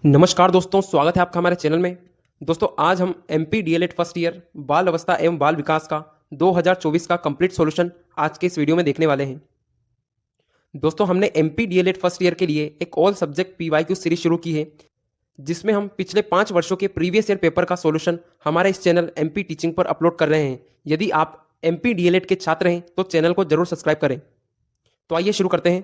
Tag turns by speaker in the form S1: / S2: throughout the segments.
S1: नमस्कार दोस्तों, स्वागत है आपका हमारे चैनल में। दोस्तों आज हम एमपी डीएलएड फर्स्ट ईयर बाल अवस्था एवं बाल विकास का 2024 का कंप्लीट सॉल्यूशन आज के इस वीडियो में देखने वाले हैं। दोस्तों हमने एमपी डीएलएड फर्स्ट ईयर के लिए एक ऑल सब्जेक्ट पीवाईक्यू सीरीज शुरू की है, जिसमें हम पिछले 5 वर्षों के प्रीवियस ईयर पेपर का सॉल्यूशन हमारे इस चैनल एमपी टीचिंग पर अपलोड कर रहे हैं। यदि आप एमपी डीएलएड के छात्र हैं तो चैनल को जरूर सब्सक्राइब करें। तो आइए शुरू करते हैं।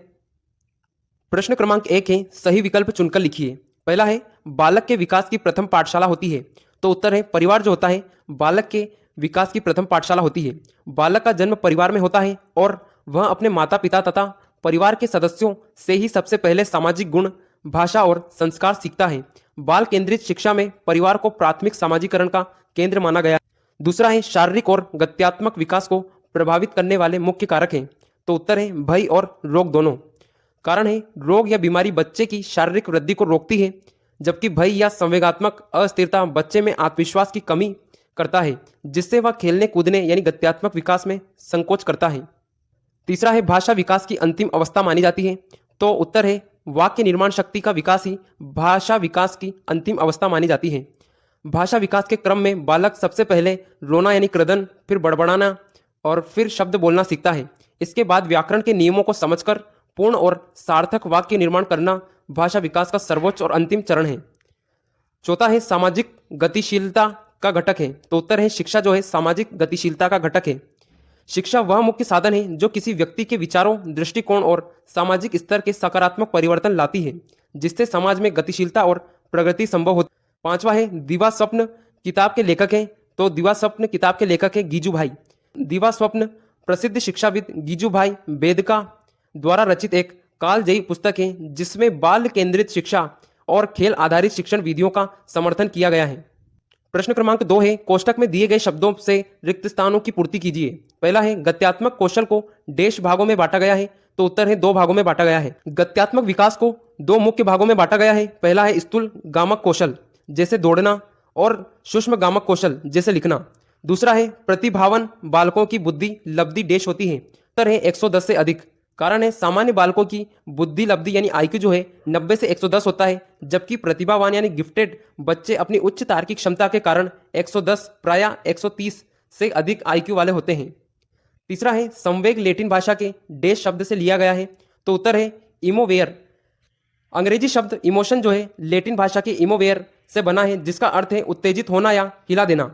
S1: प्रश्न क्रमांक 1 है, सही विकल्प चुनकर लिखिए। पहला है, बालक के विकास की प्रथम पाठशाला होती है। तो उत्तर है, परिवार जो होता है बालक के विकास की प्रथम पाठशाला होती है। बालक का जन्म परिवार में होता है और वह अपने माता पिता तथा परिवार के सदस्यों से ही सबसे पहले सामाजिक गुण, भाषा और संस्कार सीखता है। बाल केंद्रित शिक्षा में परिवार को प्राथमिक सामाजिकरण का केंद्र माना गया है। दूसरा है, शारीरिक और गत्यात्मक विकास को प्रभावित करने वाले मुख्य कारक हैं। तो उत्तर है, भय और रोग दोनों। कारण है, रोग या बीमारी बच्चे की शारीरिक वृद्धि को रोकती है, जबकि भय या संवेगात्मक अस्थिरता बच्चे में आत्मविश्वास की कमी करता है, जिससे वह खेलने कूदने यानी गत्यात्मक विकास में संकोच करता है। तीसरा है, भाषा विकास की अंतिम अवस्था मानी जाती है। तो उत्तर है, वाक्य निर्माण शक्ति का विकास ही भाषा विकास की अंतिम अवस्था मानी जाती है। भाषा विकास के क्रम में बालक सबसे पहले रोना यानी क्रदन, फिर बड़बड़ाना और फिर शब्द बोलना सीखता है। इसके बाद व्याकरण के नियमों को समझकर पूर्ण और सार्थक वाक्य निर्माण करना भाषा विकास का सर्वोच्च और अंतिम चरण है। चौथा है, सामाजिक गतिशीलता का घटक है। तो उत्तर है, शिक्षा जो है सामाजिक गतिशीलता का घटक है। शिक्षा वह मुख्य साधन है जो किसी व्यक्ति के विचारों, दृष्टिकोण और सामाजिक स्तर के सकारात्मक परिवर्तन लाती है, जिससे समाज में गतिशीलता और प्रगति संभव होती है। पांचवा है, दीवा स्वप्न किताब के लेखक हैं। तो दीवा स्वप्न किताब के लेखक है गीजूभाई। दीवा स्वप्न प्रसिद्ध शिक्षाविद गीजूभाई बेदका द्वारा रचित एक कालजयी पुस्तक है, जिसमें बाल केंद्रित शिक्षा और खेल आधारित शिक्षण विधियों का समर्थन किया गया है। प्रश्न क्रमांक 2 है, कोष्टक में दिए गए शब्दों से रिक्त स्थानों की पूर्ति कीजिए। पहला है, गत्यात्मक कौशल को डेश भागों में बांटा गया है। तो उत्तर है, 2 भागों में बांटा गया है। गत्यात्मक विकास को 2 मुख्य भागों में बांटा गया है। पहला है स्थूल गामक कौशल जैसे दौड़ना और सूक्ष्म गामक कौशल जैसे लिखना। दूसरा है, प्रतिभावान बालकों की बुद्धि लब्धि डेश होती है। उत्तर है, 110 से अधिक। कारण है, सामान्य बालकों की बुद्धि लब्धि यानी आईक्यू जो है 90 से 110 होता है, जबकि प्रतिभावान यानी गिफ्टेड बच्चे अपनी उच्च तार्किक क्षमता के कारण 110 प्राय 130 से अधिक आईक्यू वाले होते हैं। तीसरा है, संवेग लैटिन भाषा के डेश शब्द से लिया गया है। तो उत्तर है, इमोवेयर। अंग्रेजी शब्द इमोशन जो है लैटिन भाषा के इमोवेयर से बना है, जिसका अर्थ है उत्तेजित होना या हिला देना।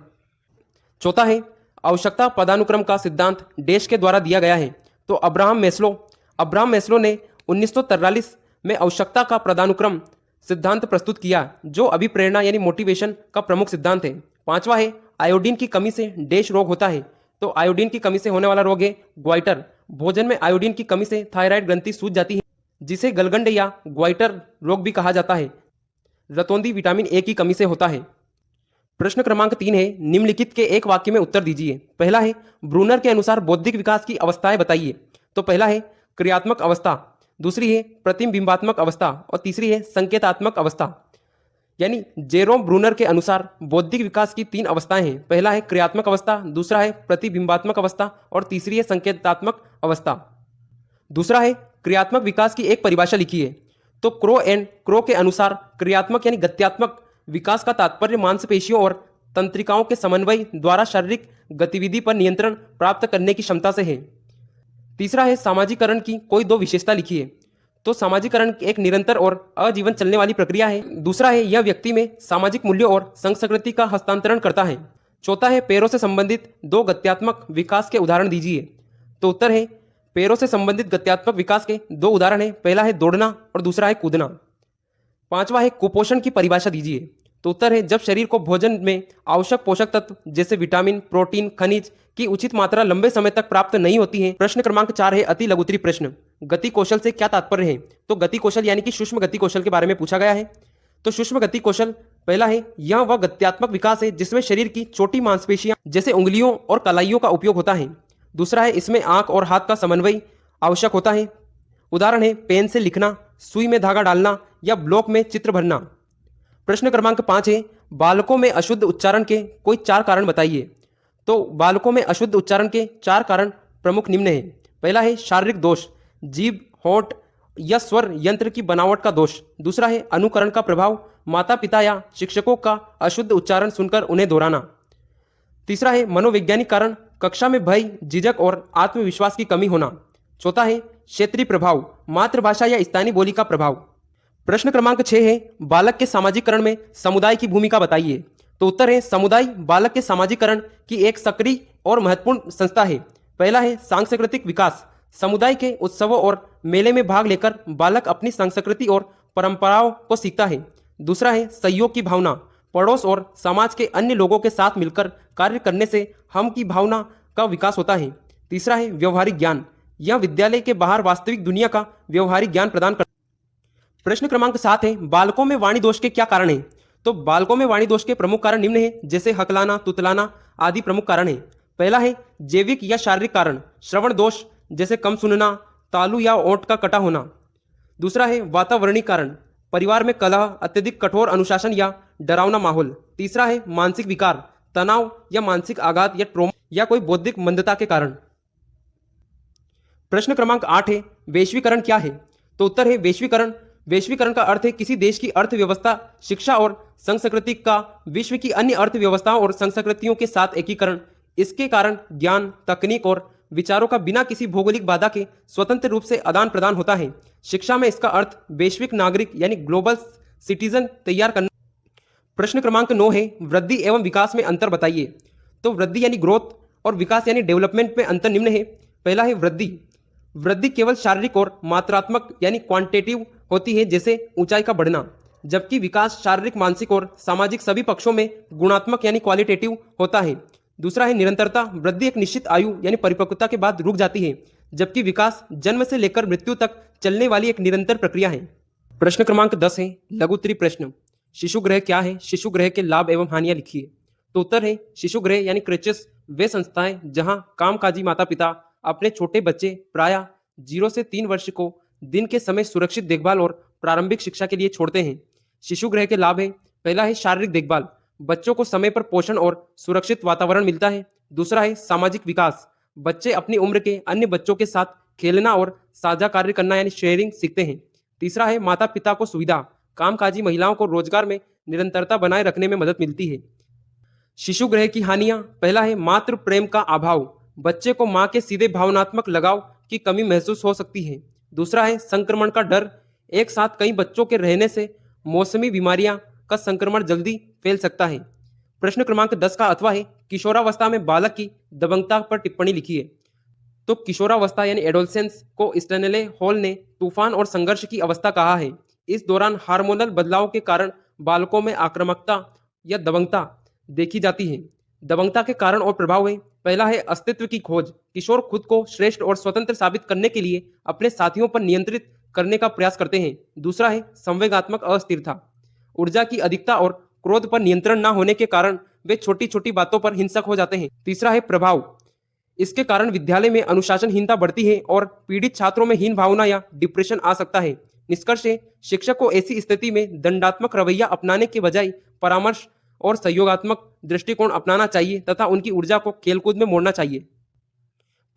S1: चौथा है, आवश्यकता पदानुक्रम का सिद्धांत डेश के द्वारा दिया गया है। तो अब्राहम मैस्लो ने 1943 में आवश्यकता का पदानुक्रम सिद्धांत प्रस्तुत किया, जो अभिप्रेरणा यानी मोटिवेशन का प्रमुख सिद्धांत है। पांचवा है, आयोडीन की कमी से डेश रोग होता है। तो आयोडीन की कमी से होने वाला रोग है ग्वाइटर। भोजन में आयोडीन की कमी से थायराइड ग्रंथि सूज जाती है, जिसे गलगंड या ग्वाइटर रोग भी कहा जाता है। रतौंधी विटामिन ए की कमी से होता है। प्रश्न क्रमांक 3 है, निम्नलिखित के एक वाक्य में उत्तर दीजिए। पहला है, ब्रूनर के अनुसार बौद्धिक विकास की अवस्थाएं बताइए। तो पहला है क्रियात्मक अवस्था, दूसरी है प्रतिबिंबात्मक अवस्था और तीसरी है संकेतात्मक अवस्था। यानी जेरोम ब्रूनर के अनुसार बौद्धिक विकास की 3 अवस्थाएं हैं। पहला है क्रियात्मक अवस्था, दूसरा है प्रतिबिंबात्मक अवस्था और तीसरी है संकेतात्मक अवस्था। दूसरा है, क्रियात्मक विकास की एक परिभाषा लिखिए। तो क्रो के अनुसार क्रियात्मक यानी गत्यात्मक विकास का तात्पर्य मांसपेशियों और तंत्रिकाओं के समन्वय द्वारा शारीरिक गतिविधि पर नियंत्रण प्राप्त करने की क्षमता से है। तीसरा है, सामाजिकरण की कोई 2 विशेषता लिखिए। तो सामाजिकरण एक निरंतर और आजीवन चलने वाली प्रक्रिया है। दूसरा है, यह व्यक्ति में सामाजिक मूल्यों और संस्कृति का हस्तांतरण करता है। चौथा है, पैरों से संबंधित 2 गत्यात्मक विकास के उदाहरण दीजिए। तो उत्तर है, पैरों से संबंधित गत्यात्मक विकास के 2 उदाहरण है। पहला है दौड़ना और दूसरा है कूदना। पांचवा है, कुपोषण की परिभाषा दीजिए। तो उत्तर है, जब शरीर को भोजन में आवश्यक पोषक तत्व जैसे विटामिन, प्रोटीन, खनिज की उचित मात्रा लंबे समय तक प्राप्त नहीं होती है। प्रश्न क्रमांक 4 है, अति लघुत्तरी प्रश्न, गति कौशल से क्या तात्पर्य है। तो गति कौशल यानी कि सूक्ष्म गति कौशल के बारे में पूछा गया है। तो सूक्ष्म गति कौशल पहला है, यह वह गत्यात्मक विकास है जिसमें शरीर की छोटी मांसपेशियां जैसे उंगलियों और कलाइयों का उपयोग होता है। दूसरा है, इसमें आंख और हाथ का समन्वय आवश्यक होता है। उदाहरण है, पेन से लिखना, सुई में धागा डालना या ब्लॉक में चित्र भरना। प्रश्न क्रमांक 5 है, बालकों में अशुद्ध उच्चारण के कोई 4 कारण बताइए। तो बालकों में अशुद्ध उच्चारण के 4 कारण प्रमुख निम्न हैं। पहला है शारीरिक दोष, जीभ, होंठ या स्वर यंत्र की बनावट का दोष। दूसरा है अनुकरण का प्रभाव, माता पिता या शिक्षकों का अशुद्ध उच्चारण सुनकर उन्हें दोहराना। तीसरा है मनोवैज्ञानिक कारण, कक्षा में भय, झिझक और आत्मविश्वास की कमी होना। चौथा है क्षेत्रीय प्रभाव, मातृभाषा या स्थानीय बोली का प्रभाव। प्रश्न क्रमांक 6 है बालक के सामाजिकरण में समुदाय की भूमिका बताइए। तो उत्तर है समुदाय बालक के सामाजिकरण की एक सक्रिय और महत्वपूर्ण संस्था है। पहला है सांस्कृतिक विकास, समुदाय के उत्सवों और मेले में भाग लेकर बालक अपनी संस्कृति और परंपराओं को सीखता है। दूसरा है सहयोग की भावना, पड़ोस और समाज के अन्य लोगों के साथ मिलकर कार्य करने से हम की भावना का विकास होता है। तीसरा है व्यवहारिक ज्ञान, यह विद्यालय के बाहर वास्तविक दुनिया का व्यवहारिक ज्ञान प्रदान करता है। प्रश्न क्रमांक 7 है बालकों में वाणी दोष के क्या कारण हैं। तो बालकों में वाणी दोष के प्रमुख कारण निम्न है, जैसे हकलाना, तुतलाना आदि प्रमुख कारण है। पहला है जैविक या शारीरिक कारण, श्रवण दोष जैसे कम सुनना, तालु या ओंठ का कटा होना। दूसरा है वातावरणीय कारण, परिवार में कलह, अत्यधिक कठोर अनुशासन या डरावना माहौल। तीसरा है मानसिक विकार, तनाव या मानसिक आघात या ट्रोमा या कोई बौद्धिक मंदता के कारण। प्रश्न क्रमांक 8 है वैश्वीकरण क्या है। तो उत्तर है वैश्वीकरण। वैश्वीकरण का अर्थ है किसी देश की अर्थव्यवस्था, शिक्षा और संस्कृति का विश्व की अन्य अर्थव्यवस्थाओं और संस्कृतियों के साथ एकीकरण। इसके कारण ज्ञान, तकनीक और विचारों का बिना किसी भौगोलिक बाधा के स्वतंत्र रूप से आदान प्रदान होता है। शिक्षा में इसका अर्थ वैश्विक नागरिक यानी ग्लोबल सिटीजन तैयार करना। प्रश्न क्रमांक 9 है वृद्धि एवं विकास में अंतर बताइए। तो वृद्धि यानी ग्रोथ और विकास यानी डेवलपमेंट में अंतर निम्न है। पहला है वृद्धि। वृद्धि केवल शारीरिक और मात्रात्मक यानी क्वांटिटेटिव होती है, जैसे ऊंचाई का बढ़ना, जबकि विकास शारीरिक, मानसिक और सामाजिक सभी पक्षों में गुणात्मक यानी क्वालिटेटिव होता है। दूसरा है निरंतरता। वृद्धि एक निश्चित आयु यानी परिपक्वता के बाद रुक जाती है, जबकि विकास जन्म से लेकर मृत्यु तक चलने वाली एक निरंतर प्रक्रिया है। प्रश्न क्रमांक 10 है लघु उत्तरीय प्रश्न, शिशु गृह क्या है, शिशु गृह के लाभ एवं हानियां लिखिए। तो उत्तर है शिशु गृह यानी क्रेचेस वे संस्थाएं जहां कामकाजी माता पिता अपने छोटे बच्चे प्रायः 0 से 3 वर्ष को दिन के समय सुरक्षित देखभाल और प्रारंभिक शिक्षा के लिए छोड़ते हैं। शिशु गृह के लाभ है, पहला है शारीरिक देखभाल, बच्चों को समय पर पोषण और सुरक्षित वातावरण मिलता है। दूसरा है सामाजिक विकास, बच्चे अपनी उम्र के अन्य बच्चों के साथ खेलना और साझा कार्य करना यानी शेयरिंग सीखते हैं। तीसरा है माता पिता को सुविधा, कामकाजी महिलाओं को रोजगार में निरंतरता बनाए रखने में मदद मिलती है। शिशु गृह की हानियां, पहला है मातृ प्रेम का अभाव, बच्चे को मां के सीधे भावनात्मक लगाव की कमी महसूस हो सकती है। दूसरा है संक्रमण का डर, एक साथ कई बच्चों के रहने से मौसमी बीमारियां का संक्रमण जल्दी फैल सकता है। प्रश्न क्रमांक 10 का अथवा है किशोरावस्था में बालक की दबंगता पर टिप्पणी लिखिए। तो किशोरावस्था यानी एडोलसेंस को स्टैनले हॉल ने तूफान और संघर्ष की अवस्था कहा है। इस दौरान हार्मोनल बदलाव के कारण बालकों में आक्रामकता या दबंगता देखी जाती है। दबंगता के कारण और प्रभाव है, पहला है अस्तित्व की खोज, किशोर खुद को श्रेष्ठ और स्वतंत्र साबित करने के लिए अपने साथियों पर नियंत्रित करने का प्रयास करते हैं। दूसरा है संवेगात्मक अस्थिरता, ऊर्जा की अधिकता और क्रोध पर नियंत्रण न होने के कारण वे छोटी छोटी बातों पर हिंसक हो जाते हैं। तीसरा है प्रभाव, इसके कारण विद्यालय में अनुशासनहीनता बढ़ती है और पीड़ित छात्रों में हीन भावना या डिप्रेशन आ सकता है। निष्कर्ष है शिक्षक को ऐसी स्थिति में दंडात्मक रवैया अपनाने के बजाय परामर्श और सहयोगात्मक दृष्टिकोण अपनाना चाहिए तथा उनकी ऊर्जा को खेलकूद में मोड़ना चाहिए।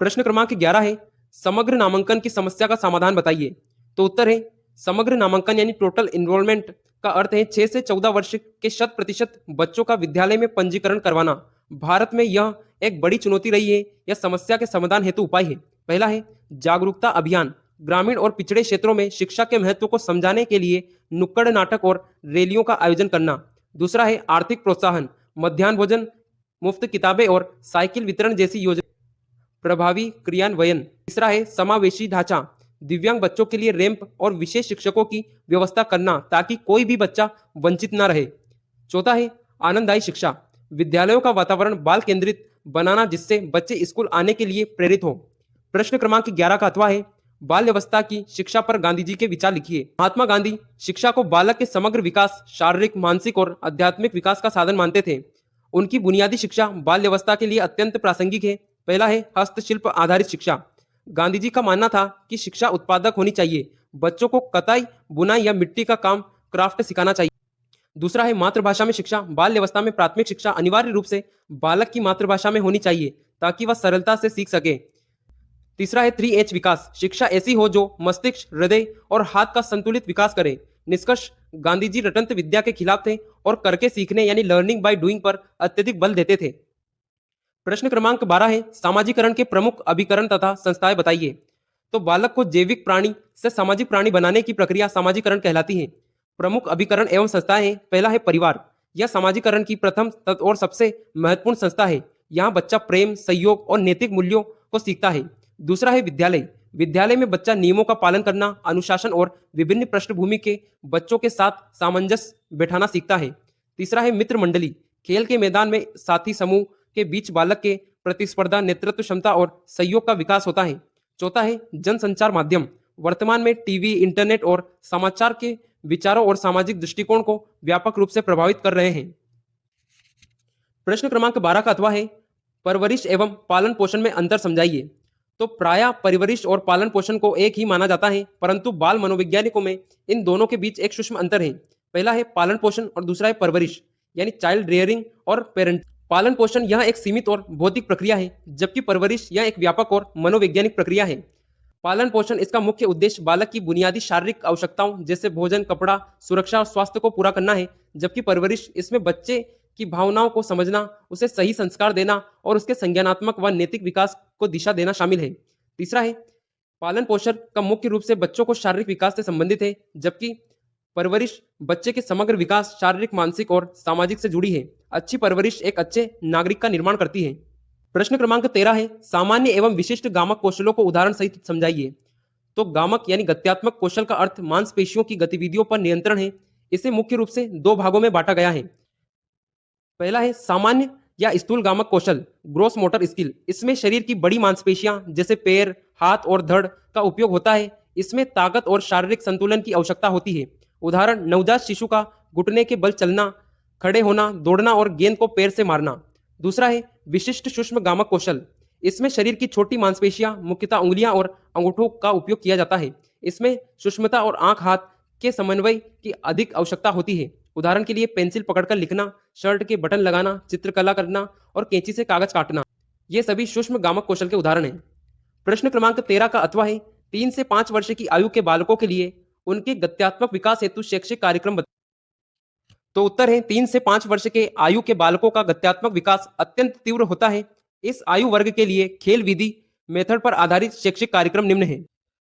S1: प्रश्न क्रमांक 11 है समग्र नामांकन की समस्या का समाधान बताइए। तो उत्तर है समग्र नामांकन यानी टोटल इनरोलमेंट का अर्थ है 6 से 14 वर्ष के 100% बच्चों का विद्यालय में पंजीकरण करवाना। भारत में यह एक बड़ी चुनौती रही है। यह समस्या के समाधान हेतु उपाय है। पहला है जागरूकता अभियान, ग्रामीण और पिछड़े क्षेत्रों में शिक्षा के महत्व को समझाने के लिए नुक्कड़ नाटक और रैलियों का आयोजन करना। दूसरा है आर्थिक प्रोत्साहन, मध्याह्न भोजन, मुफ्त किताबें और साइकिल वितरण जैसी योजना प्रभावी क्रियान्वयन। तीसरा है समावेशी ढांचा, दिव्यांग बच्चों के लिए रैंप और विशेष शिक्षकों की व्यवस्था करना ताकि कोई भी बच्चा वंचित न रहे। चौथा है आनंददायी शिक्षा, विद्यालयों का वातावरण बाल केंद्रित बनाना जिससे बच्चे स्कूल आने के लिए प्रेरित हो। प्रश्न क्रमांक 11 का अथवा है बाल्यावस्था की शिक्षा पर गांधी जी के विचार लिखिए। महात्मा गांधी शिक्षा को बालक के समग्र विकास, शारीरिक, मानसिक और आध्यात्मिक विकास का साधन मानते थे। उनकी बुनियादी शिक्षा बाल्यावस्था के लिए अत्यंत प्रासंगिक है। पहला है हस्तशिल्प आधारित शिक्षा, गांधी जी का मानना था कि शिक्षा उत्पादक होनी चाहिए, बच्चों को कताई, बुनाई या मिट्टी का काम, क्राफ्ट सिखाना चाहिए। दूसरा है मातृभाषा में शिक्षा, बाल्यावस्था में प्राथमिक शिक्षा अनिवार्य रूप से बालक की मातृभाषा में होनी चाहिए ताकि वह सरलता से सीख सके। तीसरा है 3H विकास, शिक्षा ऐसी हो जो मस्तिष्क, हृदय और हाथ का संतुलित विकास करे। निष्कर्ष, गांधी जी रटंत विद्या के खिलाफ थे और करके सीखने यानी लर्निंग बाय डूइंग पर अत्यधिक बल देते थे। प्रश्न क्रमांक 12 है, सामाजिकरण के प्रमुख अभिकरण तथा संस्थाएं बताइए। तो बालक को जैविक प्राणी से सामाजिक प्राणी बनाने की प्रक्रिया सामाजिकरण कहलाती है। प्रमुख अभिकरण एवं संस्थाएं हैं, पहला है परिवार। यह सामाजिकरण की प्रथम और सबसे महत्वपूर्ण संस्था है। यहाँ बच्चा प्रेम, सहयोग और नैतिक मूल्यों को सीखता है। दूसरा है विद्यालय। विद्यालय में बच्चा नियमों का पालन करना, अनुशासन और विभिन्न पृष्ठभूमि के बच्चों के साथ सामंजस्य बैठाना सीखता है। तीसरा है मित्र मंडली। खेल के मैदान में साथी समूह के बीच बालक के प्रतिस्पर्धा, नेतृत्व क्षमता और सहयोग का विकास होता है। चौथा है जनसंचार माध्यम। वर्तमान में टीवी, इंटरनेट और समाचार के विचारों और सामाजिक दृष्टिकोण को व्यापक रूप से प्रभावित कर रहे हैं। प्रश्न क्रमांक 12 का अथवा है, परवरिश एवं पालन पोषण में अंतर समझाइए। तो प्रायः परवरिश और पालन पोषण को एक ही माना जाता है, परंतु बाल मनोवैज्ञानिकों में इन दोनों के बीच एक सूक्ष्म अंतर है। पहला है पालन पोषण और दूसरा है परवरिश यानी चाइल्ड रेयरिंग और पेरेंट। पालन पोषण यह एक सीमित और भौतिक प्रक्रिया है, जबकि परवरिश यह एक व्यापक और मनोवैज्ञानिक प्रक्रिया है। पालन पोषण इसका मुख्य उद्देश्य बालक की बुनियादी शारीरिक आवश्यकताओं जैसे भोजन, कपड़ा, सुरक्षा और स्वास्थ्य को पूरा करना है, जबकि परवरिश इसमें बच्चे की भावनाओं को समझना, उसे सही संस्कार देना और उसके संज्ञानात्मक व नैतिक विकास को दिशा देना शामिल है। तीसरा है पालन पोषण का मुख्य रूप से बच्चों को शारीरिक विकास से संबंधित है, जबकि परवरिश बच्चे के समग्र विकास, शारीरिक, मानसिक और सामाजिक से जुड़ी है। अच्छी परवरिश एक अच्छे नागरिक का निर्माण करती है। प्रश्न क्रमांक 13 है, सामान्य एवं विशिष्ट गामक कौशलों को उदाहरण सहित समझाइए। तो गामक यानी गत्यात्मक कौशल का अर्थ मांसपेशियों की गतिविधियों पर नियंत्रण है। इसे मुख्य रूप से दो भागों में बांटा गया है। पहला है सामान्य या स्थूल गामक कौशल, ग्रोस मोटर स्किल। इसमें शरीर की बड़ी मांसपेशियां जैसे पैर, हाथ और धड़ का उपयोग होता है। इसमें ताकत और शारीरिक संतुलन की आवश्यकता होती है। उदाहरण, नवजात शिशु का घुटने के बल चलना, खड़े होना, दौड़ना और गेंद को पैर से मारना। दूसरा है विशिष्ट सूक्ष्म गामक कौशल। इसमें शरीर की छोटी मांसपेशियां, मुख्यतः उंगलियां और अंगूठों का उपयोग किया जाता है। इसमें सूक्ष्मता और आंख हाथ के समन्वय की अधिक आवश्यकता होती है। उदाहरण के लिए पेंसिल पकड़कर लिखना, शर्ट के बटन लगाना, चित्रकला करना और कैंची से कागज काटना, ये सभी सूक्ष्म गामक कौशल के उदाहरण हैं। प्रश्न क्रमांक 13 का अथवा है, 3 से 5 वर्ष की आयु के बालकों के लिए उनके गत्यात्मक विकास हेतु शैक्षिक कार्यक्रम बताइए। तो उत्तर है 3 से 5 वर्ष के आयु के बालकों का गत्यात्मक विकास अत्यंत तीव्र होता है। इस आयु वर्ग के लिए खेल विधि मेथड पर आधारित शैक्षिक कार्यक्रम निम्न है।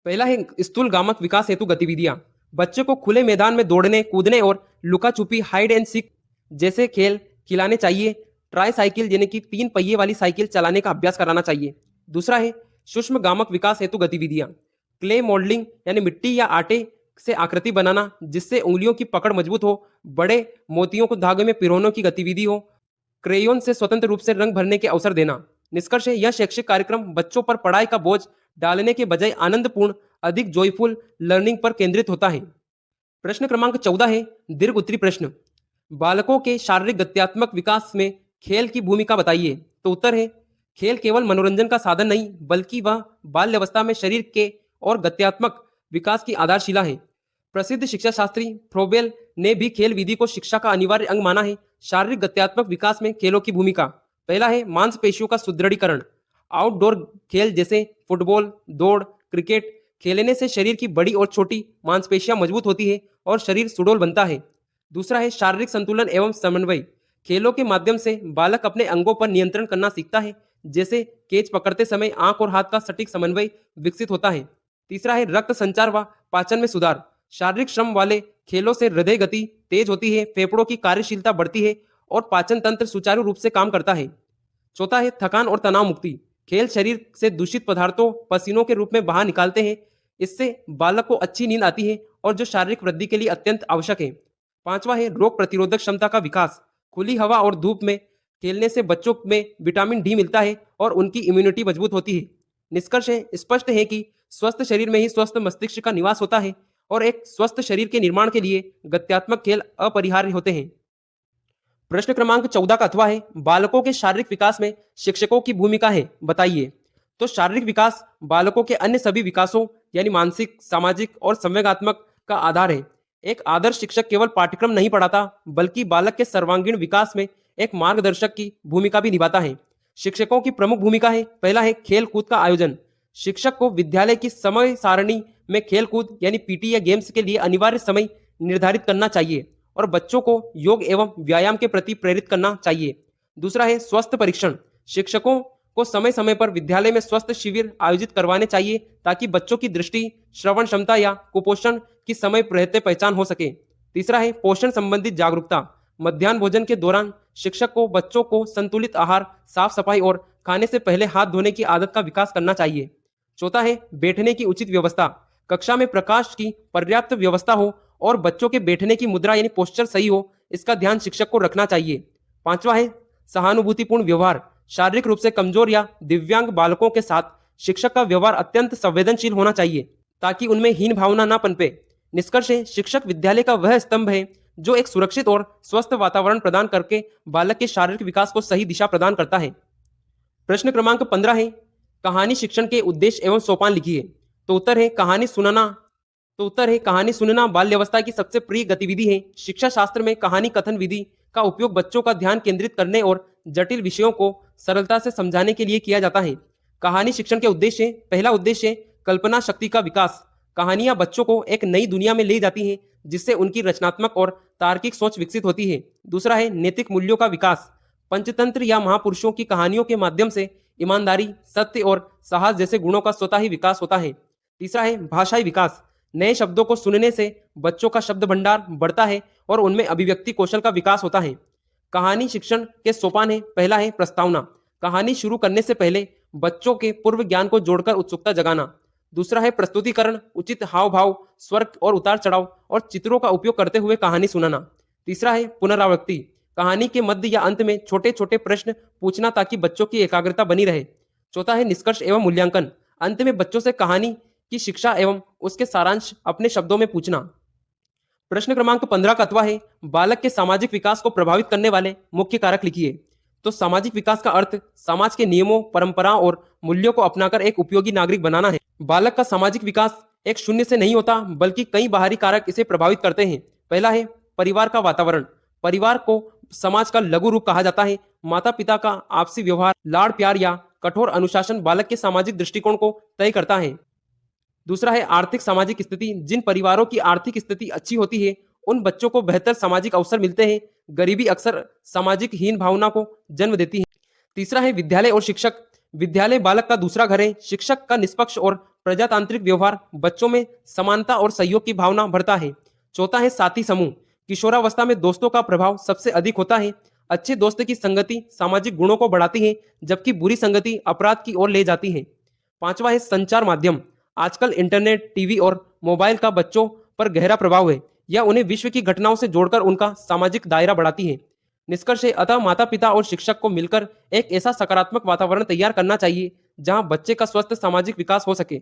S1: पहला है स्थूल गामक विकास हेतु गतिविधियां। बच्चे को खुले मैदान में दौड़ने, कूदने और लुका छुपी, हाइड एंड सीक जैसे खेल खिलाने चाहिए। ट्राई साइकिल यानी कि 3 पहिए वाली साइकिल चलाने का अभ्यास कराना चाहिए। दूसरा है सूक्ष्म गामक विकास हेतु गतिविधियां। क्ले मॉडलिंग यानी मिट्टी या आटे से आकृति बनाना जिससे उंगलियों की पकड़ मजबूत हो। बड़े मोतियों को धागे में पिरोने की गतिविधि हो। क्रेयोन से स्वतंत्र रूप से रंग भरने के अवसर देना। निष्कर्ष है यह शैक्षिक कार्यक्रम बच्चों पर पढ़ाई का बोझ डालने के बजाय आनंदपूर्ण, अधिक जॉयफुल लर्निंग पर केंद्रित होता है। प्रश्न क्रमांक 14 है दीर्घ उत्तरी प्रश्न। बालकों के शारीरिक गत्यात्मक विकास में खेल की भूमिका बताइए। तो उत्तर है खेल केवल मनोरंजन का साधन नहीं बल्कि वह बाल्यावस्था में शरीर के और गत्यात्मक विकास की आधारशिला है। प्रसिद्ध शिक्षा शास्त्री फ्रोबेल ने भी खेल विधि को शिक्षा का अनिवार्य अंग माना है। शारीरिक गत्यात्मक विकास में खेलों की भूमिका, पहला है मांसपेशियों का सुदृढ़ीकरण। आउटडोर खेल जैसे फुटबॉल, दौड़, क्रिकेट खेलने से शरीर की बड़ी और छोटी मांसपेशियां मजबूत होती है और शरीर सुडौल बनता है। दूसरा है शारीरिक संतुलन एवं समन्वय। खेलों के माध्यम से बालक अपने अंगों पर नियंत्रण करना सीखता है, जैसे कैच पकड़ते समय आंख और हाथ का सटीक समन्वय विकसित होता है। तीसरा है रक्त संचार व पाचन में सुधार। शारीरिक श्रम वाले खेलों से हृदय गति तेज होती है, फेफड़ों की कार्यशीलता बढ़ती है और पाचन तंत्र सुचारू रूप से काम करता है। चौथा है थकान और तनाव मुक्ति। खेल शरीर से दूषित पदार्थों पसीनों के रूप में बाहर निकालते हैं। इससे बालक को अच्छी नींद आती है और जो शारीरिक वृद्धि के लिए अत्यंत आवश्यक है। पांचवा है रोग प्रतिरोधक क्षमता का विकास। खुली हवा और धूप में खेलने से बच्चों में विटामिन डी मिलता है और उनकी इम्यूनिटी मजबूत होती है। निष्कर्ष है स्पष्ट है कि स्वस्थ शरीर में ही स्वस्थ मस्तिष्क का निवास होता है और एक स्वस्थ शरीर के निर्माण के लिए गत्यात्मक खेल अपरिहार्य होते हैं। प्रश्न क्रमांक 14 का अथवा है बालकों के शारीरिक विकास में शिक्षकों की भूमिका है बताइए। तो शारीरिक विकास बालकों के अन्य सभी विकासों यानी मानसिक, सामाजिक और संवेगात्मक का आधार है। एक आदर्श शिक्षक केवल पाठ्यक्रम नहीं पढ़ाता बल्कि बालक के सर्वांगीण विकास में एक मार्गदर्शक की भूमिका भी निभाता है। शिक्षकों की प्रमुख भूमिका है, पहला है खेल कूद का आयोजन। शिक्षक को विद्यालय की समय सारणी में खेलकूद यानी पीटी या गेम्स के लिए अनिवार्य समय निर्धारित करना चाहिए और बच्चों को योग एवं व्यायाम के प्रति प्रेरित करना चाहिए। दूसरा है स्वस्थ परीक्षण। शिक्षकों को समय समय पर विद्यालय में स्वस्थ शिविर आयोजित करवाने चाहिए ताकि बच्चों की दृष्टि, श्रवण क्षमता या कुपोषण की समय रहते पहचान हो सके। तीसरा है पोषण संबंधित जागरूकता। मध्याह्न भोजन के दौरान शिक्षक को बच्चों को संतुलित आहार, साफ सफाई और खाने से पहले हाथ धोने की आदत का विकास करना चाहिए। चौथा है बैठने की उचित व्यवस्था। कक्षा में प्रकाश की पर्याप्त व्यवस्था हो और बच्चों के बैठने की मुद्रा यानी पोस्चर सही हो, इसका ध्यान शिक्षक को रखना चाहिए। पांचवा है सहानुभूतिपूर्ण व्यवहार। शारीरिक रूप से कमजोर या दिव्यांग बालकों के साथ शिक्षक का व्यवहार अत्यंत संवेदनशील होना चाहिए ताकि उनमें हीन भावना ना पनपे। निष्कर्ष है शिक्षक विद्यालय का वह स्तंभ है जो एक सुरक्षित और स्वस्थ वातावरण प्रदान करके बालक के शारीरिक विकास को सही दिशा प्रदान करता है। प्रश्न क्रमांक 15 है कहानी शिक्षण के उद्देश्य एवं सोपान लिखिए। तो उत्तर है कहानी सुनना बाल्यावस्था की सबसे प्रिय गतिविधि है। शिक्षा शास्त्र में कहानी कथन विधि का उपयोग बच्चों का ध्यान केंद्रित करने और जटिल विषयों को सरलता से समझाने के लिए किया जाता है। कहानी शिक्षण के उद्देश्य, पहला उद्देश्य कल्पना शक्ति का विकास। कहानियां बच्चों को एक नई दुनिया में ले जाती हैं जिससे उनकी रचनात्मक और तार्किक सोच विकसित होती है। दूसरा है नैतिक मूल्यों का विकास। पंचतंत्र या महापुरुषों की कहानियों के माध्यम से ईमानदारी, सत्य और साहस जैसे गुणों का स्वतः ही विकास होता है। तीसरा है भाषाई विकास। नए शब्दों को सुनने से बच्चों का शब्द भंडार बढ़ता है और उनमें अभिव्यक्ति कौशल का विकास होता है। कहानी शिक्षण के सोपान है, पहला है प्रस्तावना। कहानी शुरू करने से पहले बच्चों के पूर्व ज्ञान को जोड़कर उत्सुकता जगाना। दूसरा है प्रस्तुतिकरण। उचित हाव भाव, स्वर और उतार चढ़ाव और चित्रों का उपयोग करते हुए कहानी सुनाना। तीसरा है पुनरावृत्ति। कहानी के मध्य या अंत में छोटे छोटे प्रश्न पूछना ताकि बच्चों की एकाग्रता बनी रहे। चौथा है निष्कर्ष एवं मूल्यांकन। अंत में बच्चों से कहानी की शिक्षा एवं उसके सारांश अपने शब्दों में पूछना। प्रश्न क्रमांक 15 का अथवा है बालक के सामाजिक विकास को प्रभावित करने वाले मुख्य कारक लिखिए। तो सामाजिक विकास का अर्थ समाज के नियमों, परंपराओं और मूल्यों को अपनाकर एक उपयोगी नागरिक बनाना है। बालक का सामाजिक विकास एक शून्य से नहीं होता बल्कि कई बाहरी कारक इसे प्रभावित करते हैं। पहला है परिवार का वातावरण। परिवार को समाज का लघु रूप कहा जाता है। माता पिता का आपसी व्यवहार, लाड़ प्यार या कठोर अनुशासन बालक के सामाजिक दृष्टिकोण को तय करता है। दूसरा है आर्थिक सामाजिक स्थिति। जिन परिवारों की आर्थिक स्थिति अच्छी होती है उन बच्चों को बेहतर सामाजिक अवसर मिलते हैं। गरीबी अक्सर सामाजिक हीन भावना को जन्म देती है। तीसरा है विद्यालय और शिक्षक। विद्यालय बालक का दूसरा घर है। शिक्षक का निष्पक्ष और प्रजातांत्रिक व्यवहार बच्चों में समानता और सहयोग की भावना भरता है। चौथा है साथी समूह। किशोरावस्था में दोस्तों का प्रभाव सबसे अधिक होता है। अच्छे दोस्त की संगति सामाजिक गुणों को बढ़ाती है जबकि बुरी संगति अपराध की ओर ले जाती है। पांचवा है संचार माध्यम। आजकल इंटरनेट, टीवी और मोबाइल का बच्चों पर गहरा प्रभाव है। यह उन्हें विश्व की घटनाओं से जोड़कर उनका सामाजिक दायरा बढ़ाती है। निष्कर्ष है अतः माता पिता और शिक्षक को मिलकर एक ऐसा सकारात्मक वातावरण तैयार करना चाहिए जहां बच्चे का स्वस्थ सामाजिक विकास हो सके।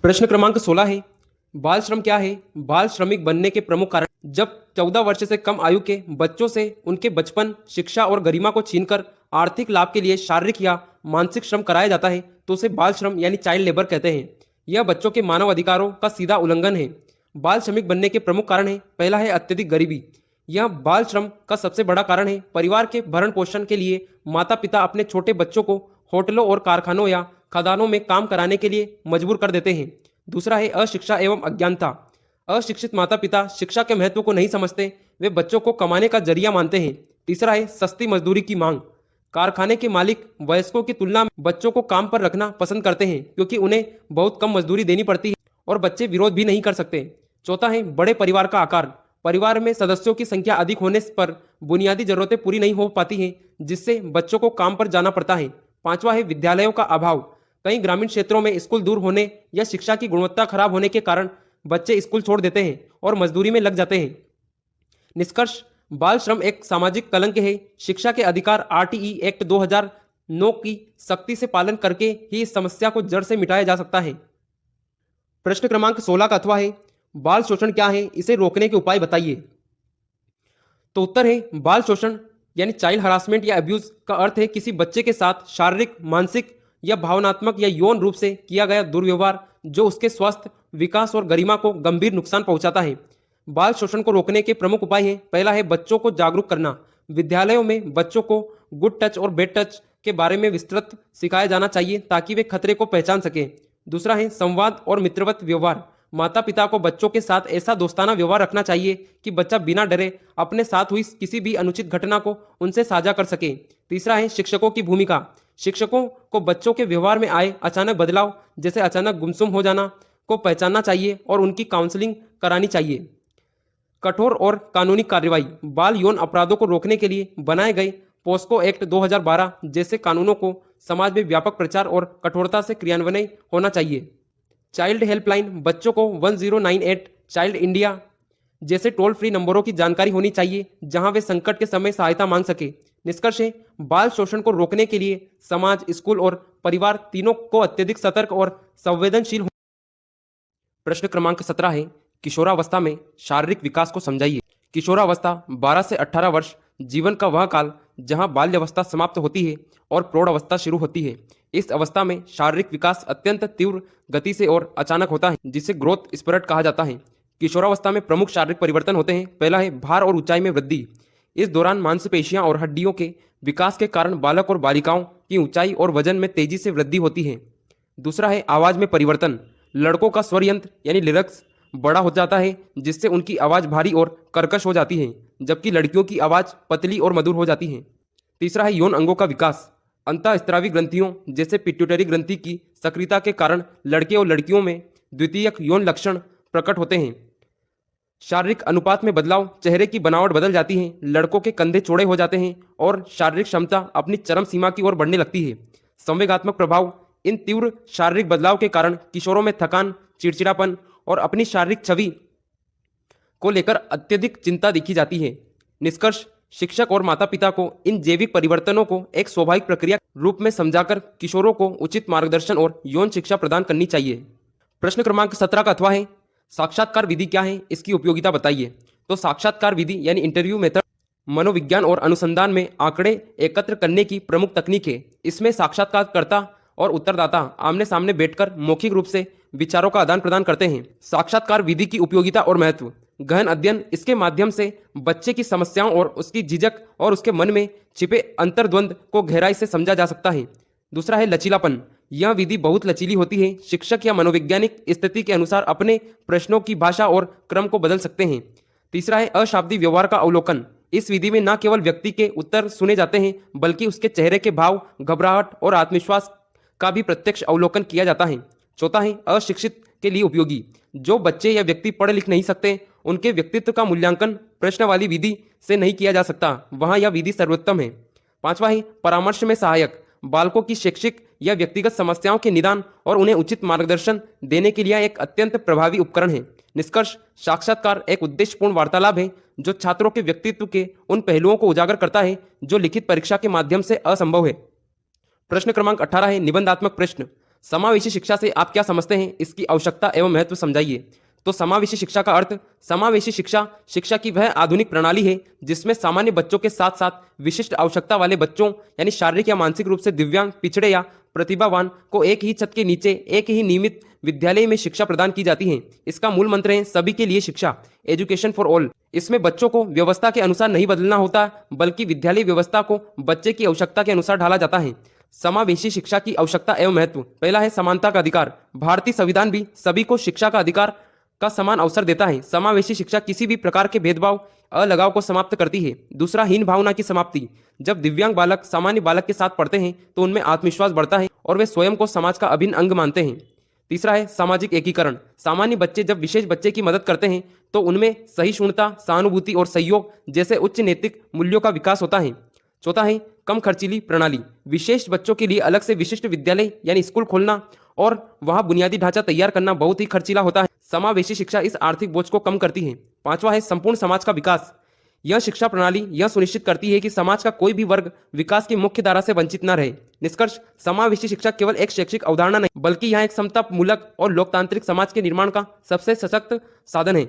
S1: प्रश्न क्रमांक 16 है बाल श्रम क्या है? बाल श्रमिक बनने के प्रमुख कारण। जब 14 वर्ष से कम आयु के बच्चों से उनके बचपन, शिक्षा और गरिमा को छीनकर आर्थिक लाभ के लिए शारीरिक या मानसिक श्रम कराया जाता है तो उसे बाल श्रम यानी चाइल्ड लेबर कहते हैं। यह बच्चों के मानव अधिकारों का सीधा उल्लंघन है। बाल श्रमिक बनने के प्रमुख कारण है, पहला है अत्यधिक गरीबी। यह बाल श्रम का सबसे बड़ा कारण है। परिवार के भरण पोषण के लिए माता पिता अपने छोटे बच्चों को होटलों और कारखानों या खदानों में काम कराने के लिए मजबूर कर देते हैं। दूसरा है अशिक्षा एवं अज्ञानता। अशिक्षित माता पिता शिक्षा के महत्व को नहीं समझते, वे बच्चों को कमाने का जरिया मानते हैं। तीसरा है सस्ती मजदूरी की मांग। कारखाने के मालिक वयस्कों की तुलना में बच्चों को काम पर रखना पसंद करते हैं क्योंकि उन्हें बहुत कम मजदूरी देनी पड़ती है और बच्चे विरोध भी नहीं कर सकते। चौथा है बड़े परिवार का आकार। परिवार में सदस्यों की संख्या अधिक होने पर बुनियादी जरूरतें पूरी नहीं हो पाती हैं जिससे बच्चों को काम पर जाना पड़ता है। पांचवा है विद्यालयों का अभाव। कई ग्रामीण क्षेत्रों में स्कूल दूर होने या शिक्षा की गुणवत्ता खराब होने के कारण बच्चे स्कूल छोड़ देते हैं और मजदूरी में लग जाते हैं। निष्कर्ष बाल श्रम एक सामाजिक कलंक है। शिक्षा के अधिकार आरटीई एक्ट 2009 की सख्ती से पालन करके ही इस समस्या को जड़ से मिटाया जा सकता है। प्रश्न क्रमांक 16 का अथवा है बाल शोषण क्या है, इसे रोकने के उपाय बताइए। तो उत्तर है बाल शोषण यानी चाइल्ड हरासमेंट या अब्यूज का अर्थ है किसी बच्चे के साथ शारीरिक, मानसिक या भावनात्मक या यौन रूप से किया गया दुर्व्यवहार जो उसके स्वास्थ्य, विकास और गरिमा को गंभीर नुकसान पहुंचाता है। बाल शोषण को रोकने के प्रमुख उपाय हैं, पहला है बच्चों को जागरूक करना। विद्यालयों में बच्चों को गुड टच और बैड टच के बारे में विस्तृत सिखाया जाना चाहिए ताकि वे खतरे को पहचान सके। दूसरा है संवाद और मित्रवत व्यवहार। माता पिता को बच्चों के साथ ऐसा दोस्ताना व्यवहार रखना चाहिए कि बच्चा बिना डरे अपने साथ हुई किसी भी अनुचित घटना को उनसे साझा कर सके। तीसरा है शिक्षकों की भूमिका। शिक्षकों को बच्चों के व्यवहार में आए अचानक बदलाव, जैसे अचानक गुमसुम हो जाना, को पहचानना चाहिए और उनकी काउंसलिंग करानी चाहिए। कठोर और कानूनी कार्रवाई। बाल यौन अपराधों को रोकने के लिए बनाए गए पोस्को एक्ट 2012 जैसे कानूनों को समाज में व्यापक प्रचार और कठोरता से क्रियान्वयन होना चाहिए। Child helpline. बच्चों को 1098 चाइल्ड इंडिया जैसे टोल फ्री नंबरों की जानकारी होनी चाहिए जहां वे संकट के समय सहायता मांग सके। निष्कर्ष है, बाल शोषण को रोकने के लिए समाज, स्कूल और परिवार तीनों को अत्यधिक सतर्क और संवेदनशील हो। प्रश्न क्रमांक 17 है, किशोरावस्था में शारीरिक विकास को समझाइए। किशोरावस्था 12 से 18 वर्ष जीवन का वह काल जहां बाल्यावस्था समाप्त होती है और प्रौढ़ावस्था शुरू होती है। इस अवस्था में शारीरिक विकास अत्यंत तीव्र गति से और अचानक होता है, जिसे ग्रोथ स्पर्ट कहा जाता है। किशोरावस्था में प्रमुख शारीरिक परिवर्तन होते हैं। पहला है भार और ऊंचाई में वृद्धि। इस दौरान मांसपेशियां और हड्डियों के विकास के कारण बालक और बालिकाओं की ऊंचाई और वजन में तेजी से वृद्धि होती है। दूसरा है आवाज में परिवर्तन। लड़कों का स्वर यंत्र यानी लिरिक्स बड़ा हो जाता है, जिससे उनकी आवाज भारी और कर्कश हो जाती है, जबकि लड़कियों की आवाज पतली और मधुर हो जाती है। तीसरा है यौन अंगों का विकास। अंतःस्रावी ग्रंथियों जैसे पिट्यूटरी ग्रंथि की सक्रियता के कारण लड़के और लड़कियों में द्वितीयक यौन लक्षण प्रकट होते हैं। शारीरिक अनुपात में बदलाव। चेहरे की बनावट बदल जाती है, लड़कों के कंधे चौड़े हो जाते हैं और शारीरिक क्षमता अपनी चरम सीमा की ओर बढ़ने लगती है। संवेगात्मक प्रभाव। इन तीव्र शारीरिक बदलाव के कारण किशोरों में थकान, चिड़चिड़ापन और अपनी शारीरिक छवि को लेकर अत्यधिक चिंता देखी जाती है। निष्कर्ष, शिक्षक और माता पिता को इन जैविक परिवर्तनों को एक स्वाभाविक प्रक्रिया रूप में समझाकर किशोरों को उचित मार्गदर्शन और यौन शिक्षा प्रदान करनी चाहिए। प्रश्न क्रमांक 17 का अथवा है, साक्षात्कार विधि क्या है, इसकी उपयोगिता बताइए। तो साक्षात्कार विधि यानी इंटरव्यू मेथड मनोविज्ञान और अनुसंधान में आंकड़े एकत्र करने की प्रमुख तकनीक है। इसमें साक्षात्कारकर्ता और उत्तरदाता आमने सामने बैठकर मौखिक रूप से विचारों का आदान प्रदान करते हैं। साक्षात्कार विधि की उपयोगिता और महत्व। गहन अध्ययन। इसके माध्यम से बच्चे की समस्याओं और उसकी झिझक और उसके मन में छिपे अंतर्द्वंद को गहराई से समझा जा सकता है। दूसरा है लचीलापन। यह विधि बहुत लचीली होती है। शिक्षक या मनोवैज्ञानिक स्थिति के अनुसार अपने प्रश्नों की भाषा और क्रम को बदल सकते हैं। तीसरा है अशाब्दिक व्यवहार का अवलोकन। इस विधि में न केवल व्यक्ति के उत्तर सुने जाते हैं, बल्कि उसके चेहरे के भाव, घबराहट और आत्मविश्वास का भी प्रत्यक्ष अवलोकन किया जाता है। चौथा है अशिक्षित के लिए उपयोगी। जो बच्चे या व्यक्ति पढ़ लिख नहीं सकते, उनके व्यक्तित्व का मूल्यांकन प्रश्न वाली विधि से नहीं किया जा सकता, वहां यह विधि सर्वोत्तम है। पांचवा है परामर्श में सहायक। बालकों की शैक्षिक या व्यक्तिगत समस्याओं के निदान और उन्हें उचित मार्गदर्शन देने के लिए एक अत्यंत प्रभावी उपकरण है। निष्कर्ष, साक्षात्कार एक उद्देश्यपूर्ण वार्तालाप है जो छात्रों के व्यक्तित्व के उन पहलुओं को उजागर करता है जो लिखित परीक्षा के माध्यम से असंभव है। प्रश्न क्रमांक 18 है निबंधात्मक प्रश्न। समावेशी शिक्षा से आप क्या समझते हैं, इसकी आवश्यकता एवं महत्व समझाइए। तो समावेशी शिक्षा का अर्थ, समावेशी शिक्षा शिक्षा की वह आधुनिक प्रणाली है जिसमें सामान्य बच्चों के साथ साथ विशिष्ट आवश्यकता वाले बच्चों यानी शारीरिक या मानसिक रूप से दिव्यांग, पिछड़े या प्रतिभावान को एक ही छत के नीचे एक ही नियमित विद्यालय में शिक्षा प्रदान की जाती है। इसका मूल मंत्र है सभी के लिए शिक्षा, एजुकेशन फॉर ऑल। इसमें बच्चों को व्यवस्था के अनुसार नहीं बदलना होता, बल्कि विद्यालय व्यवस्था को बच्चे की आवश्यकता के अनुसार ढाला जाता है। समावेशी शिक्षा की आवश्यकता एवं महत्व। पहला है समानता का अधिकार। भारतीय संविधान भी सभी को शिक्षा का अधिकार का समान अवसर देता है। समावेशी शिक्षा किसी भी प्रकार के भेदभाव, अलगाव को समाप्त करती है। दूसरा, हीन भावना की समाप्ति। जब दिव्यांग बालक सामान्य बालक के साथ पढ़ते हैं तो उनमें आत्मविश्वास बढ़ता है और वे स्वयं को समाज का अभिन्न अंग मानते हैं। तीसरा है सामाजिक एकीकरण। सामान्य बच्चे जब विशेष बच्चे की मदद करते हैं तो उनमें सहिष्णुता, सहानुभूति और सहयोग जैसे उच्च नैतिक मूल्यों का विकास होता है। चौथा है कम खर्चीली प्रणाली। विशेष बच्चों के लिए अलग से विशिष्ट विद्यालय यानी स्कूल खोलना और वहां बुनियादी ढांचा तैयार करना बहुत ही खर्चीला होता है। समावेशी शिक्षा इस आर्थिक बोझ को कम करती है। पांचवा है संपूर्ण समाज का विकास। यह शिक्षा प्रणाली यह सुनिश्चित करती है कि समाज का कोई भी वर्ग विकास की मुख्य धारा से वंचित न रहे। निष्कर्ष, समावेशी शिक्षा केवल एक शैक्षिक अवधारणा नहीं, बल्कि यह एक समतामूलक और लोकतांत्रिक समाज के निर्माण का सबसे सशक्त साधन है।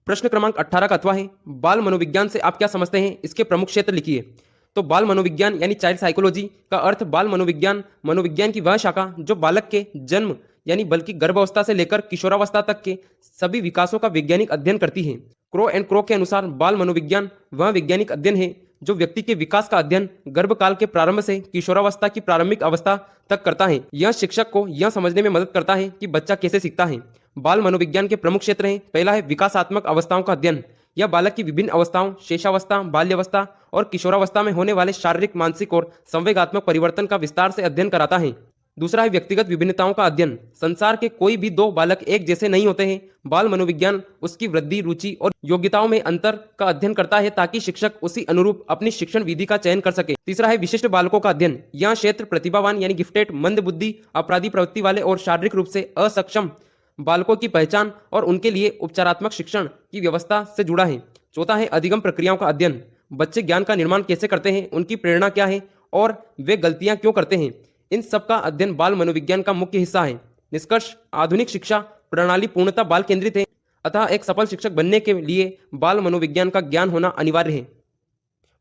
S1: प्रश्न क्रमांक 18 का अथवा है बाल मनोविज्ञान से आप क्या समझते हैं, इसके प्रमुख क्षेत्र लिखिए। तो बाल मनोविज्ञान यानी चाइल्ड साइकोलॉजी का अर्थ बाल मनोविज्ञान, मनोविज्ञान की वह शाखा जो बालक के जन्म यानी बल्कि गर्भावस्था से लेकर किशोरावस्था तक के सभी विकासों का वैज्ञानिक अध्ययन करती है। क्रो एंड क्रो के अनुसार बाल मनोविज्ञान वह वैज्ञानिक अध्ययन है जो व्यक्ति के विकास का अध्ययन गर्भकाल के प्रारंभ से किशोरावस्था की प्रारंभिक अवस्था तक करता है। यह शिक्षक को यह समझने में मदद करता है कि बच्चा कैसे सीखता है। बाल मनोविज्ञान के प्रमुख क्षेत्र हैं। पहला है विकासात्मक अवस्थाओं का अध्ययन। यह बालक की विभिन्न अवस्थाओं, शेषावस्था, बाल्यावस्था और किशोरावस्था में होने वाले शारीरिक, मानसिक और संवेगात्मक परिवर्तन का विस्तार से अध्ययन कराता है। दूसरा है व्यक्तिगत विभिन्नताओं का अध्ययन। संसार के कोई भी दो बालक एक जैसे नहीं होते हैं। बाल मनोविज्ञान उसकी वृद्धि, रुचि और योग्यताओं में अंतर का अध्ययन करता है ताकि शिक्षक उसी अनुरूप अपनी शिक्षण विधि का चयन कर सके। तीसरा है विशिष्ट बालकों का अध्ययन। यह क्षेत्र प्रतिभावान यानी गिफ्टेड, मंद बुद्धि, अपराधी प्रवृत्ति वाले और शारीरिक रूप से असक्षम बालकों की पहचान और उनके लिए उपचारात्मक शिक्षण की व्यवस्था से जुड़ा है। चौथा है अधिगम प्रक्रियाओं का अध्ययन। बच्चे ज्ञान का निर्माण कैसे करते हैं, उनकी प्रेरणा क्या है और वे गलतियां क्यों करते हैं, इन सब का अध्ययन बाल मनोविज्ञान का मुख्य हिस्सा है। निष्कर्ष, आधुनिक शिक्षा प्रणाली पूर्णतः बाल केंद्रित है, अतः एक सफल शिक्षक बनने के लिए बाल मनोविज्ञान का ज्ञान होना अनिवार्य है।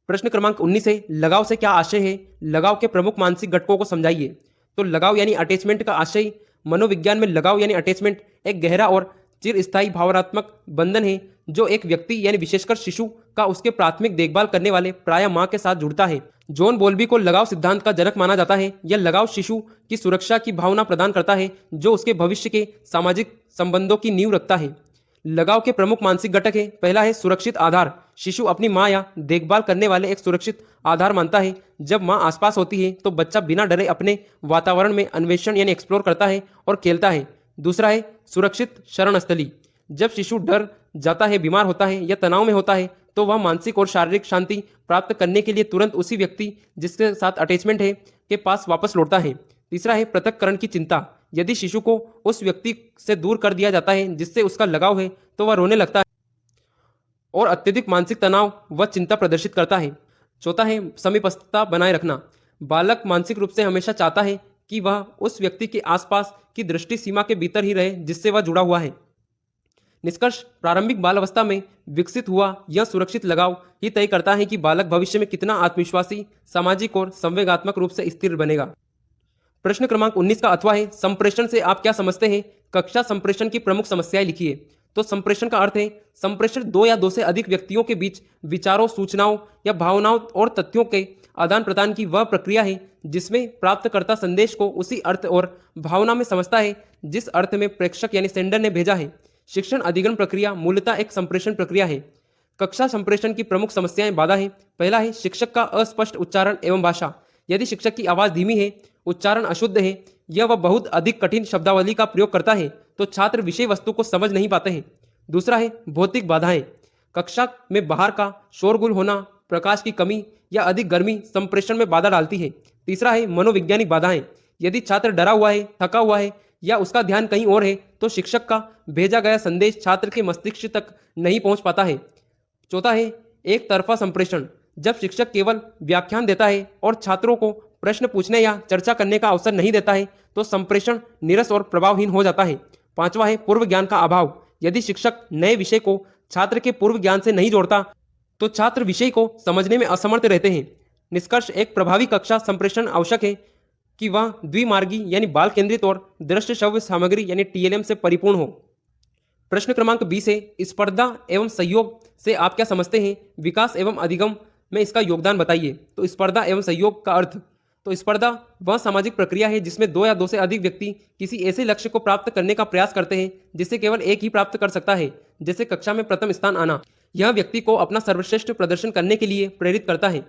S1: प्रश्न क्रमांक 19 है, लगाव से क्या आशय है? लगाव के प्रमुख मानसिक घटकों को समझाइए। तो लगाव यानी अटैचमेंट का आशय, मनोविज्ञान में लगाव यानी अटैचमेंट एक गहरा और चिरस्थायी भावनात्मक बंधन है जो एक व्यक्ति यानी विशेषकर शिशु का उसके प्राथमिक देखभाल करने वाले प्रायः मां के साथ जुड़ता है। जॉन बॉल्बी को लगाव सिद्धांत का जनक माना जाता है। यह लगाव शिशु की सुरक्षा की भावना प्रदान करता है जो उसके भविष्य के सामाजिक संबंधों की नींव रखता है। लगाव के प्रमुख मानसिक घटक है। पहला है सुरक्षित आधार। शिशु अपनी मां या देखभाल करने वाले एक सुरक्षित आधार मानता है। जब मां आसपास होती है तो बच्चा बिना डरे अपने वातावरण में अन्वेषण यानी एक्सप्लोर करता है और खेलता है। दूसरा है सुरक्षित शरणस्थली। जब शिशु डर जाता है, बीमार होता है या तनाव में होता है तो वह मानसिक और शारीरिक शांति प्राप्त करने के लिए तुरंत उसी व्यक्ति जिसके साथ अटैचमेंट है के पास वापस लौटता है। तीसरा है पृथक्करण की चिंता। यदि शिशु को उस व्यक्ति से दूर कर दिया जाता है जिससे उसका लगाव है तो वह रोने लगता है और अत्यधिक मानसिक तनाव व चिंता प्रदर्शित करता है। चौथा है समीपस्थता बनाए रखना। बालक मानसिक रूप से हमेशा चाहता है कि वह उस व्यक्ति के आसपास की दृष्टि सीमा के भीतर ही रहे जिससे वह जुड़ा हुआ है। निष्कर्ष, प्रारंभिक बाल अवस्था में विकसित हुआ यह सुरक्षित लगाव ही तय करता है कि बालक भविष्य में कितना आत्मविश्वासी, सामाजिक और संवेगात्मक रूप से स्थिर बनेगा। प्रश्न क्रमांक 19 का अथवा है संप्रेषण से आप क्या समझते हैं? कक्षा संप्रेषण की प्रमुख समस्याएं लिखिए। तो संप्रेषण का अर्थ है संप्रेषण दो या दो से अधिक व्यक्तियों के बीच विचारों, सूचनाओं या भावनाओं और तथ्यों के आदान प्रदान की वह प्रक्रिया है जिसमें प्राप्तकर्ता संदेश को उसी अर्थ और भावना में समझता है जिस अर्थ में प्रेषक यानी सेंडर ने भेजा है। शिक्षण अधिग्रहण प्रक्रिया मूलतः एक संप्रेषण प्रक्रिया है। कक्षा संप्रेषण की प्रमुख समस्याएं बाधा है। पहला है शिक्षक का अस्पष्ट उच्चारण एवं भाषा। यदि शिक्षक की आवाज धीमी है, उच्चारण अशुद्ध है या वह बहुत अधिक कठिन शब्दावली का प्रयोग करता है तो छात्र विषय वस्तु को समझ नहीं पाते हैं। दूसरा है भौतिक बाधाएं। कक्षा में बाहर का शोरगुल होना, प्रकाश की कमी या अधिक गर्मी संप्रेषण में बाधा डालती है। तीसरा है मनोवैज्ञानिक बाधाएं। यदि छात्र डरा हुआ है, थका हुआ है या उसका ध्यान कहीं और है तो शिक्षक का भेजा गया संदेश छात्र के मस्तिष्क तक नहीं पहुंच पाता है। चौथा है एक तरफा संप्रेषण। जब शिक्षक केवल व्याख्यान देता है और छात्रों को प्रश्न पूछने या चर्चा करने का अवसर नहीं देता है तो संप्रेषण नीरस और प्रभावहीन हो जाता है। पांचवा है पूर्व ज्ञान का अभाव। यदि शिक्षक नए विषय को छात्र के पूर्व ज्ञान से नहीं जोड़ता तो छात्र विषय को समझने में असमर्थ रहते हैं। निष्कर्ष, एक प्रभावी कक्षा संप्रेषण आवश्यक है कि वह द्विमार्गी यानी बाल केंद्रित और दृश्य श्रव्य सामग्री यानी टीएलएम से परिपूर्ण हो। प्रश्न क्रमांक 20 है स्पर्धा एवं सहयोग से आप क्या समझते हैं? विकास एवं अधिगम में इसका योगदान बताइए। तो स्पर्धा एवं सहयोग का अर्थ, तो स्पर्धा वह सामाजिक प्रक्रिया है जिसमें दो या दो से अधिक व्यक्ति किसी ऐसे लक्ष्य को प्राप्त करने का प्रयास करते हैं जिसे केवल एक ही प्राप्त कर सकता है, जैसे कक्षा में प्रथम स्थान आना। यह व्यक्ति को अपना सर्वश्रेष्ठ प्रदर्शन करने के लिए प्रेरित करता है।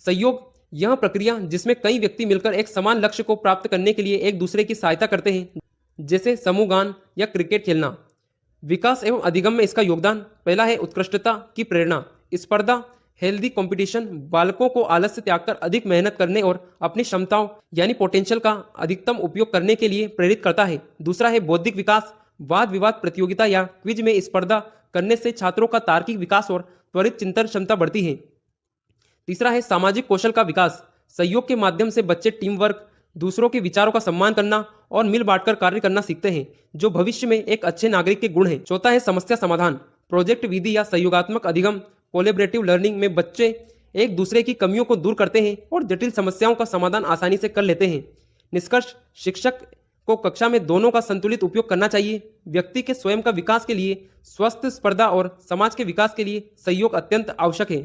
S1: सहयोग यह प्रक्रिया जिसमें कई व्यक्ति मिलकर एक समान लक्ष्य को प्राप्त करने के लिए एक दूसरे की सहायता करते हैं, जैसे समूह गान या क्रिकेट खेलना। विकास एवं अधिगम में इसका योगदान, पहला है उत्कृष्टता की प्रेरणा। स्पर्धा हेल्दी कंपटीशन बालकों को आलस से त्यागकर अधिक मेहनत करने और अपनी क्षमताओं यानी पोटेंशियल का अधिकतम उपयोग करने के लिए प्रेरित करता है। दूसरा है बौद्धिक विकास। वाद विवाद प्रतियोगिता या क्विज में स्पर्धा करने से छात्रों का तार्किक विकास और त्वरित चिंतन क्षमता बढ़ती है। तीसरा है सामाजिक कौशल का विकास। सहयोग के माध्यम से बच्चे टीम वर्क, दूसरों के विचारों का सम्मान करना और मिल बांटकर कार्य करना सीखते हैं, जो भविष्य में एक अच्छे नागरिक के गुण हैं। चौथा है समस्या समाधान। प्रोजेक्ट विधि या सहयोगात्मक अधिगम कोलैबोरेटिव लर्निंग में बच्चे एक दूसरे की कमियों को दूर करते हैं और जटिल समस्याओं का समाधान आसानी से कर लेते हैं। निष्कर्ष, शिक्षक को कक्षा में दोनों का संतुलित उपयोग करना चाहिए। व्यक्ति के स्वयं का विकास के लिए स्वस्थ स्पर्धा और समाज के विकास के लिए सहयोग अत्यंत आवश्यक है।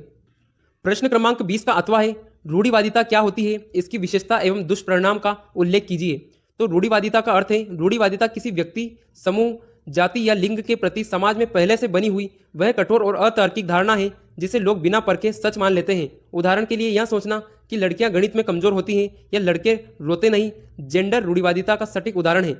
S1: प्रश्न क्रमांक 20 का अथवा है रूढ़िवादिता क्या होती है, इसकी विशेषता एवं दुष्परिणाम का उल्लेख कीजिए। तो रूढ़िवादिता का अर्थ है रूढ़िवादिता किसी व्यक्ति, समूह, जाति या लिंग के प्रति समाज में पहले से बनी हुई वह कठोर और अतार्किक धारणा है जिसे लोग बिना परखे सच मान लेते हैं। उदाहरण के लिए यह सोचना कि लड़कियां गणित में कमजोर होती हैं या लड़के रोते नहीं जेंडर रूढ़िवादिता का सटीक उदाहरण है।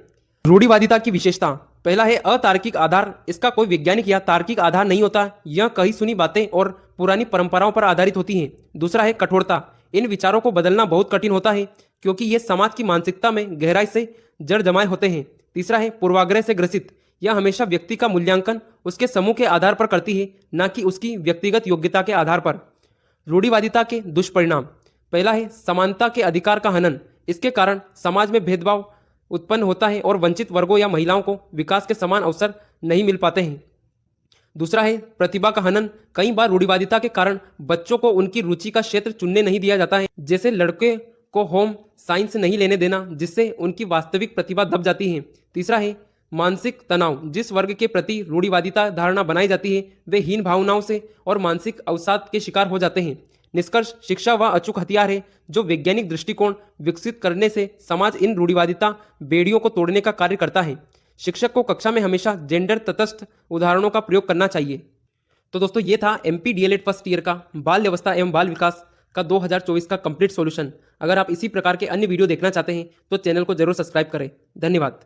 S1: रूढ़िवादिता की विशेषता, पहला है अतार्किक आधार। इसका कोई वैज्ञानिक या तार्किक आधार नहीं होता, यह कही सुनी बातें और पुरानी परंपराओं पर आधारित होती हैं। दूसरा है कठोरता, इन विचारों को बदलना बहुत कठिन होता है क्योंकि ये समाज की मानसिकता में गहराई से जड़ जमाए होते हैं। तीसरा है पूर्वाग्रह से ग्रसित, यह हमेशा व्यक्ति का मूल्यांकन उसके समूह के आधार पर करती है, न कि उसकी व्यक्तिगत योग्यता के आधार पर। रूढ़िवादिता के दुष्परिणाम, पहला है समानता के अधिकार का हनन। इसके कारण समाज में भेदभाव उत्पन्न होता है और वंचित वर्गों या महिलाओं को विकास के समान अवसर नहीं मिल पाते हैं। दूसरा है प्रतिभा का हनन, कई बार रूढ़िवादिता के कारण बच्चों को उनकी रुचि का क्षेत्र चुनने नहीं दिया जाता है, जैसे लड़के को होम साइंस नहीं लेने देना, जिससे उनकी वास्तविक प्रतिभा दब जाती है। तीसरा है मानसिक तनाव, जिस वर्ग के प्रति रूढ़िवादिता धारणा बनाई जाती है वे हीन भावनाओं से और मानसिक अवसाद के शिकार हो जाते हैं। निष्कर्ष, शिक्षा वह अचूक हथियार है जो वैज्ञानिक दृष्टिकोण विकसित करने से समाज इन रूढ़िवादिता बेड़ियों को तोड़ने का कार्य करता है। शिक्षक को कक्षा में हमेशा जेंडर तटस्थ उदाहरणों का प्रयोग करना चाहिए। तो दोस्तों ये था एमपी डीएलएड फर्स्ट ईयर का बाल व्यवस्था एवं बाल विकास का 2024 का कंप्लीट सॉल्यूशन। अगर आप इसी प्रकार के अन्य वीडियो देखना चाहते हैं तो चैनल को जरूर सब्सक्राइब करें। धन्यवाद।